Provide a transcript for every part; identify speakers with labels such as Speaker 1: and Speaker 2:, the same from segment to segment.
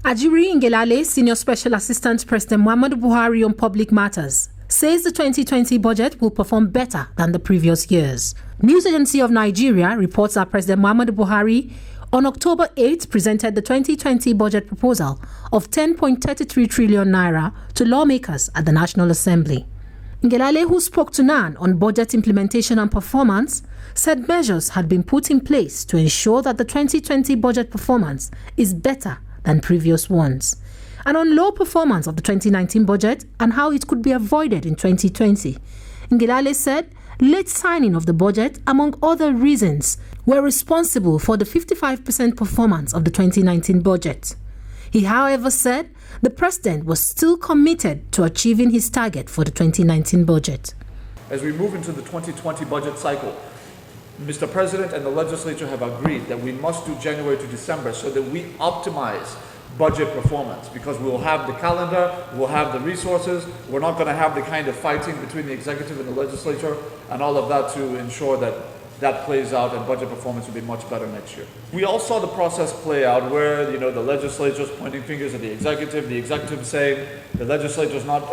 Speaker 1: Ajuri Ngelale, Senior Special Assistant to President Muhammadu Buhari on Public Matters, says the 2020 budget will perform better than the previous years. News Agency of Nigeria reports that President Muhammadu Buhari on October 8 presented the 2020 budget proposal of 10.33 trillion naira to lawmakers at the National Assembly. Ngelale, who spoke to NAN on budget implementation and performance, said measures had been put in place to ensure that the 2020 budget performance is better than previous ones, and on low performance of the 2019 budget and how it could be avoided in 2020. Ngelale said late signing of the budget, among other reasons, were responsible for the 55% performance of the 2019 budget. He, however, said the president was still committed to achieving his target for the 2019 budget.
Speaker 2: As we move into the 2020 budget cycle, Mr. President and the legislature have agreed that we must do January to December so that we optimize budget performance, because we will have the calendar, we'll have the resources, we're not going to have the kind of fighting between the executive and the legislature and all of that to ensure that that plays out and budget performance will be much better next year. We all saw the process play out where, the legislature's pointing fingers at the executive saying the legislature's not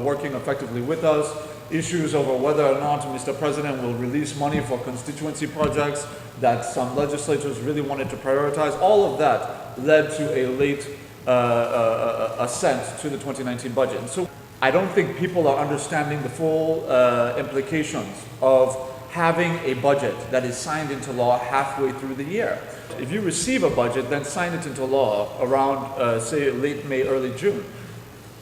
Speaker 2: working effectively with us, issues over whether or not Mr. President will release money for constituency projects that some legislatures really wanted to prioritize. All of that led to a late assent to the 2019 budget. And so I don't think people are understanding the full implications of having a budget that is signed into law halfway through the year. If you receive a budget, then sign it into law around, say, late May, early June.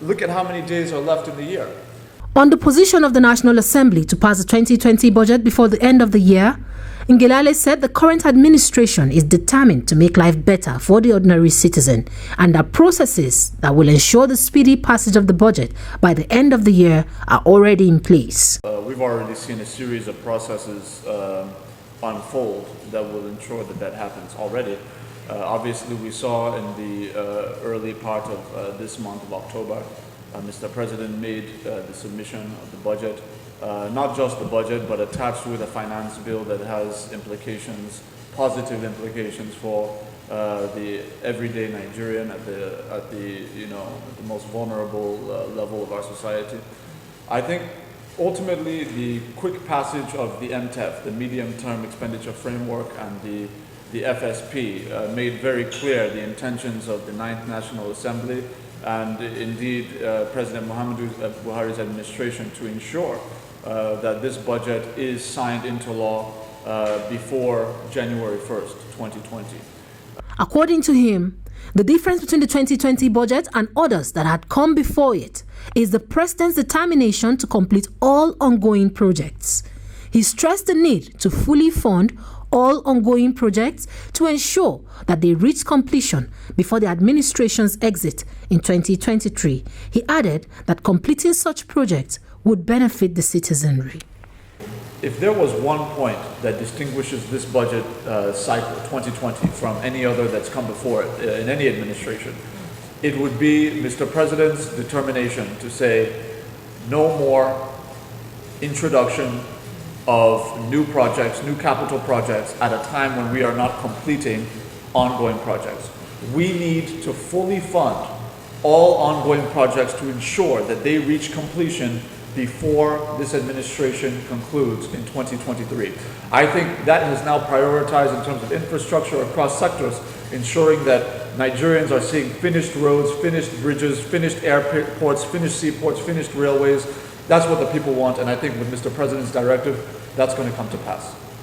Speaker 2: Look at how many days are left in the year.
Speaker 1: On the position of the National Assembly to pass the 2020 budget before the end of the year, Ngelale said the current administration is determined to make life better for the ordinary citizen and that processes that will ensure the speedy passage of the budget by the end of the year are already in place.
Speaker 2: We've already seen a series of processes unfold that will ensure that that happens already. Obviously, we saw in the early part of this month of October, Mr. President made the submission of the budget. Not just the budget, but attached with a finance bill that has implications, positive implications for the everyday Nigerian at the most vulnerable level of our society. I think ultimately the quick passage of the MTEF, the Medium-Term Expenditure Framework, and the FSP made very clear the intentions of the 9th National Assembly and indeed President Muhammadu Buhari's administration to ensure that this budget is signed into law before January 1st, 2020.
Speaker 1: According to him, the difference between the 2020 budget and others that had come before it is the president's determination to complete all ongoing projects. He stressed the need to fully fund all ongoing projects to ensure that they reach completion before the administration's exit in 2023. He added that completing such projects would benefit the citizenry.
Speaker 2: If there was one point that distinguishes this budget cycle, 2020, from any other that's come before it in any administration, it would be Mr. President's determination to say no more introduction of new projects, new capital projects at a time when we are not completing ongoing projects. We need to fully fund all ongoing projects to ensure that they reach completion before this administration concludes in 2023. I think that is now prioritized in terms of infrastructure across sectors, ensuring that Nigerians are seeing finished roads, finished bridges, finished airports, finished seaports, finished railways. That's what the people want, and I think with Mr. President's directive, that's going to come to pass.